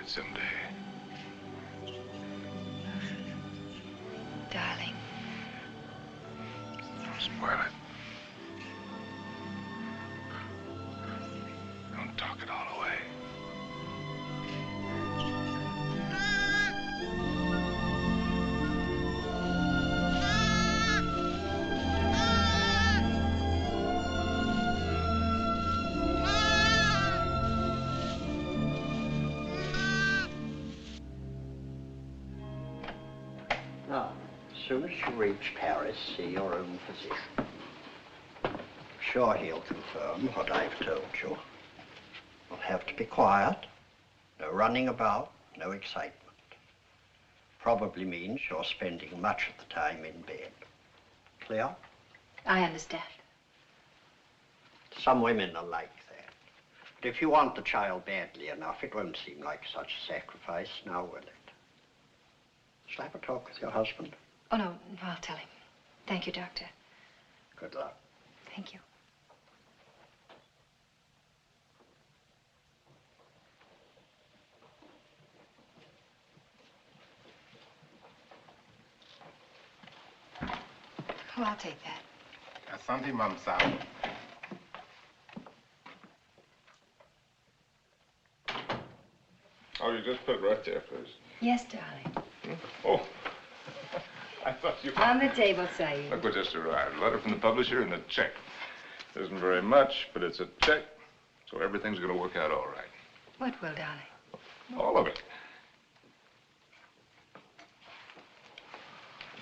it someday. Darling. Don't spoil it. Don't talk it all away. Now, as soon as you reach Paris, see your own physician. I'm sure he'll confirm what I've told you. You'll have to be quiet, no running about, no excitement. Probably means you're spending much of the time in bed. Clear? I understand. Some women are like that. But if you want the child badly enough, it won't seem like such a sacrifice, now will it? Shall I have a talk with your husband? Oh, no, I'll tell him. Thank you, Doctor. Good luck. Thank you. Oh, I'll take that. Asante, Mamsa. Oh, you just put it right there, please. Yes, darling. Oh, I thought you... On the table, Saeed. Look what just arrived. A letter from the publisher and a check. It isn't very much, but it's a check, so everything's going to work out all right. What will, darling? All of it.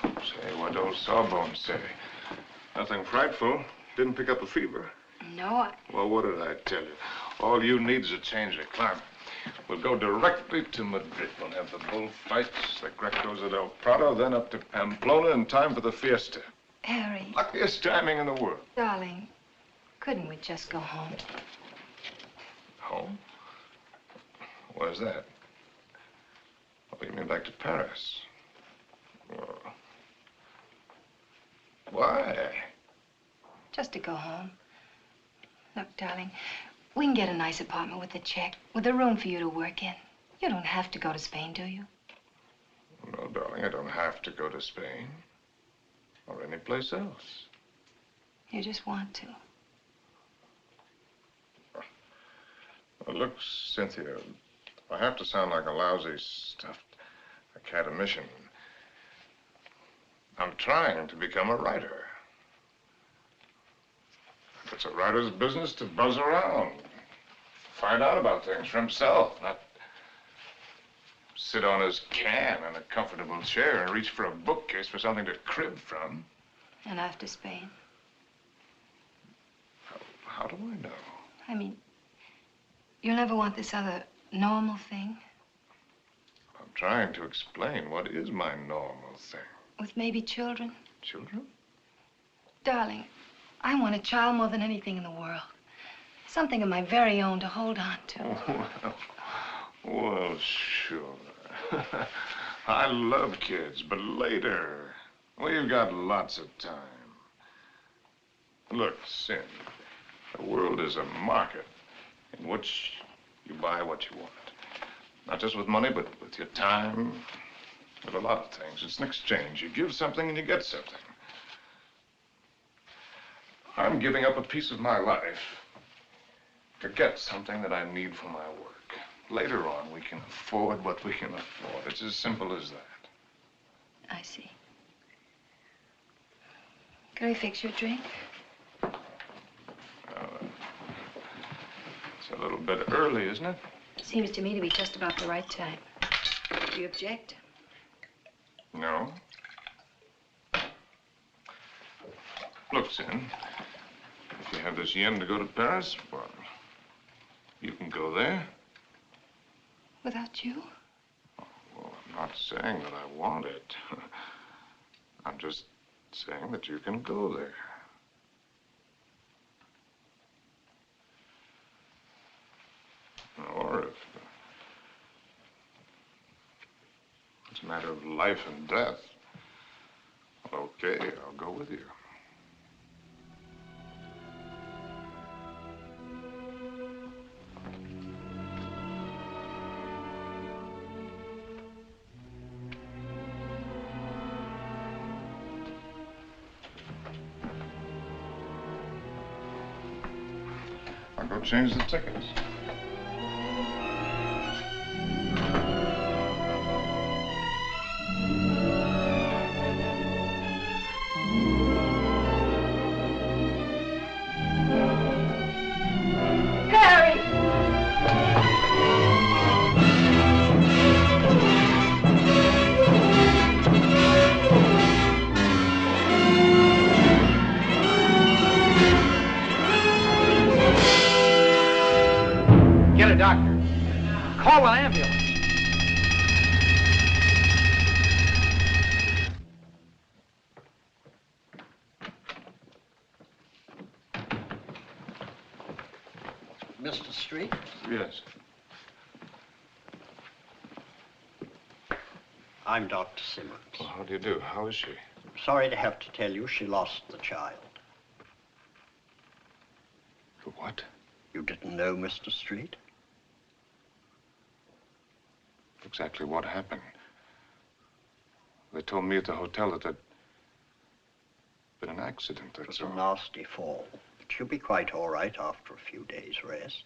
Say, what old Sawbones say? Nothing frightful. Didn't pick up a fever. No, Well, what did I tell you? All you need is a change of climate. We'll go directly to Madrid. We'll have the bullfights, the Grecos at El Prado, then up to Pamplona in time for the fiesta. Harry. Luckiest timing in the world. Darling, couldn't we just go home? Home? Where's that? Oh, you mean back to Paris? Well, why? Just to go home. Look, darling, we can get a nice apartment with a check, with a room for you to work in. You don't have to go to Spain, do you? No, darling, I don't have to go to Spain. Or any place else. You just want to. Well, look, Cynthia, I have to sound like a lousy, stuffed academician. I'm trying to become a writer. It's a writer's business to buzz around, find out about things for himself, not sit on his can in a comfortable chair and reach for a bookcase for something to crib from. And after Spain? How do I know? I mean, you'll never want this other normal thing? I'm trying to explain what is my normal thing. With maybe children? Children? Darling, I want a child more than anything in the world. Something of my very own to hold on to. Well, sure. I love kids, but later. We've got lots of time. Look, Sin, the world is a market in which you buy what you want. Not just with money, but with your time, with a lot of things. It's an exchange. You give something and you get something. I'm giving up a piece of my life to get something that I need for my work. Later on, we can afford what we can afford. It's as simple as that. I see. Can I fix your drink? It's a little bit early, isn't it? Seems to me to be just about the right time. Do you object? No. Look, Sin, if you have this yen to go to Paris, well, you can go there. Without you? Well, I'm not saying that I want it. I'm just saying that you can go there. Or if it's a matter of life and death, well, okay, I'll go with you. I'll go change the tickets. Get a doctor. Call an ambulance. Mr. Street? Yes. I'm Dr. Simmons. Well, how do you do? How is she? Sorry to have to tell you she lost the child. What? You didn't know, Mr. Street? Exactly what happened? They told me at the hotel that there'd been an accident, It was that's a all. nasty fall, but you'll be quite all right after a few days' rest.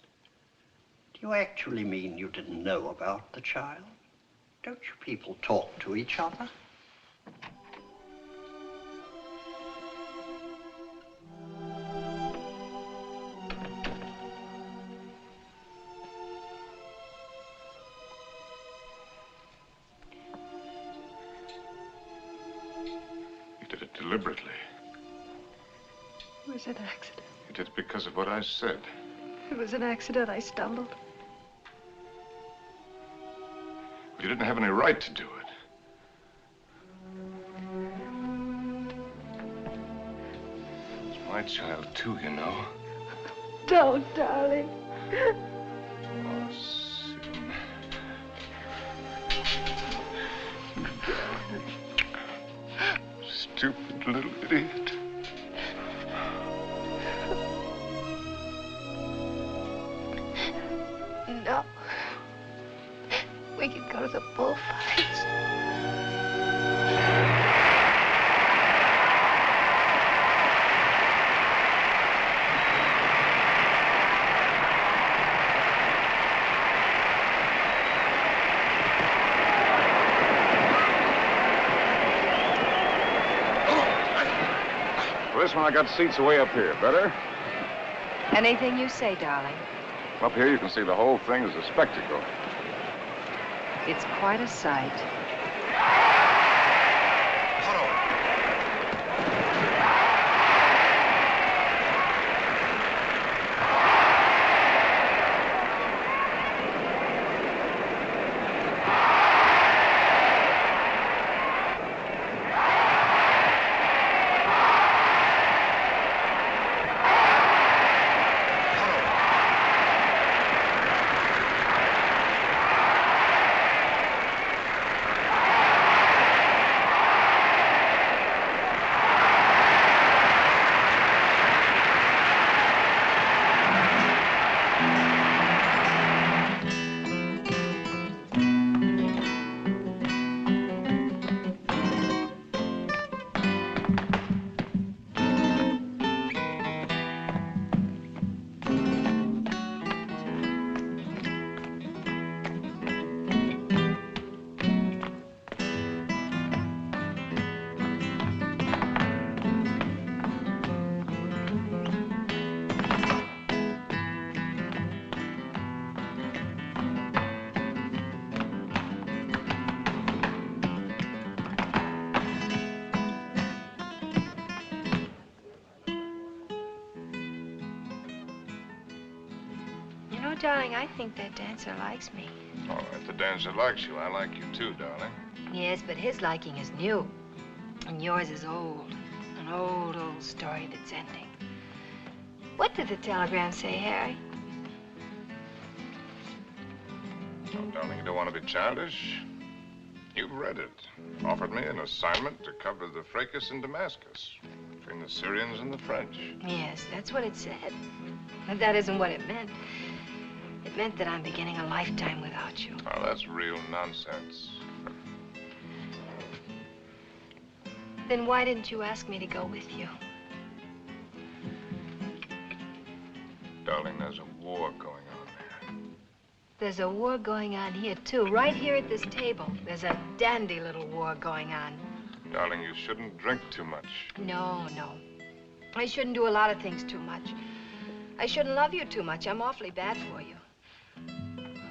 Do you actually mean you didn't know about the child? Don't you people talk to each other? You did it deliberately. It was an accident. You did it because of what I said. It was an accident. I stumbled. You didn't have any right to do it. It's my child, too, you know. Don't, darling. Oh, Sim. Stupid little idiot. No. We could go to the bullfights. For this one, I got seats way up here. Better? Anything you say, darling. Up here, you can see the whole thing as a spectacle. It's quite a sight. Darling, I think that dancer likes me. Oh, if the dancer likes you, I like you too, darling. Yes, but his liking is new. And yours is old. An old, old story that's ending. What did the telegram say, Harry? Oh, darling, you don't want to be childish? You've read it. Offered me an assignment to cover the fracas in Damascus between the Syrians and the French. Yes, that's what it said. But that isn't what it meant. It meant that I'm beginning a lifetime without you. Oh, that's real nonsense. Then why didn't you ask me to go with you? darling, there's a war going on there. There's a war going on here, too. Right here at this table. There's a dandy little war going on. Darling, you shouldn't drink too much. No, no. I shouldn't do a lot of things too much. I shouldn't love you too much. I'm awfully bad for you.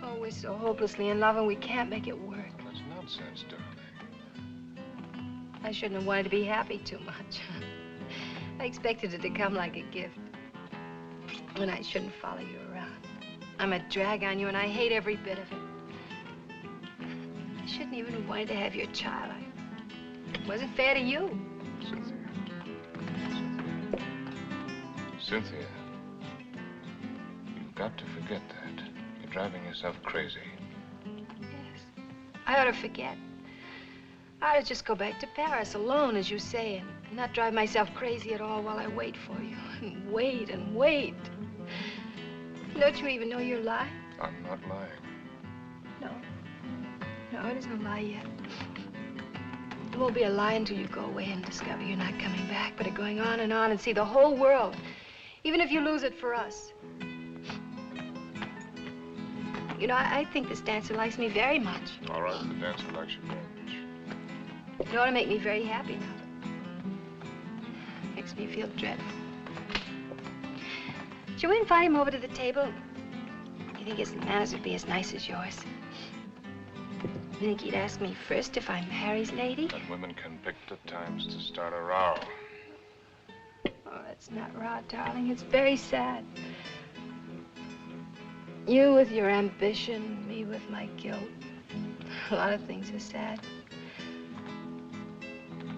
Oh, we're so hopelessly in love and we can't make it work. That's nonsense, darling. I shouldn't have wanted to be happy too much. I expected it to come like a gift. And I shouldn't follow you around. I'm a drag on you and I hate every bit of it. I shouldn't even have wanted to have your child. It wasn't fair to you. Cynthia. Cynthia. You've got to forget that. You're driving yourself crazy. Yes. I ought to forget. I ought to just go back to Paris alone, as you say, and not drive myself crazy at all while I wait for you. And wait and wait. Don't you even know you're lying? I'm not lying. No. No, it isn't a lie yet. It won't be a lie until you go away and discover you're not coming back, but are going on and see the whole world, even if you lose it for us. You know, I think this dancer likes me very much. All right, the dancer likes you very much. It ought to make me very happy now. Makes me feel dreadful. Should we invite him over to the table? You think his manners would be as nice as yours? You think he'd ask me first if I'm Harry's lady? And women can pick the times to start a row. Oh, that's not raw, darling. It's very sad. You with your ambition, me with my guilt. A lot of things are sad.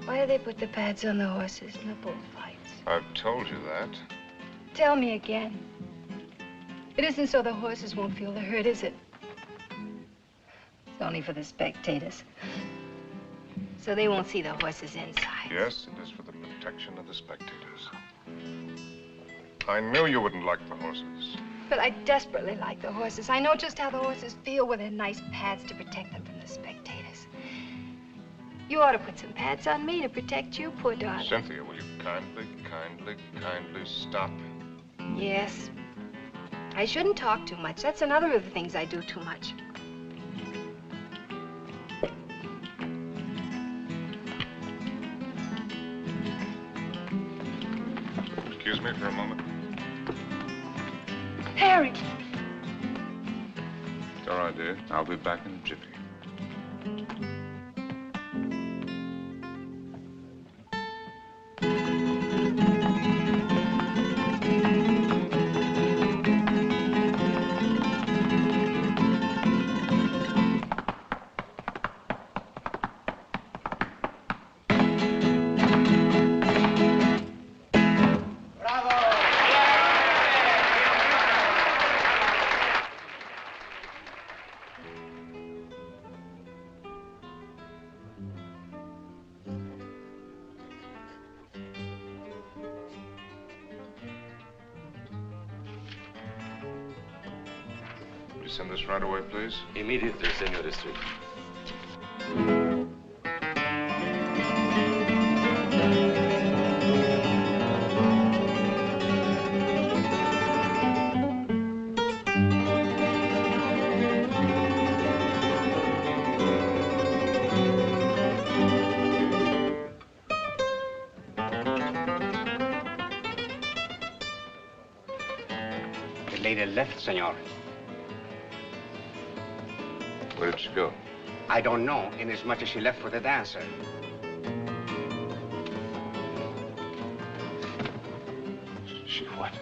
Why do they put the pads on the horses in the bullfights? I've told you that. Tell me again. It isn't so the horses won't feel the hurt, is it? It's only for the spectators. So they won't see the horses' insides. Yes, it is for the protection of the spectators. I knew you wouldn't like the horses. But I desperately like the horses. I know just how the horses feel with their nice pads to protect them from the spectators. You ought to put some pads on me to protect you, poor darling. Cynthia, will you kindly stop? Yes. I shouldn't talk too much. That's another of the things I do too much. Excuse me for a moment. Harry! It's all right, dear. I'll be back in a jiffy. Send this right away, please. Immediately, Senor District. The lady left, senor. Where did she go? I don't know, inasmuch as she left for the dancer. She what?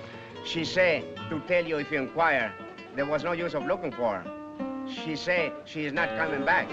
She say to tell you if you inquire, there was no use of looking for her. She say she is not coming back.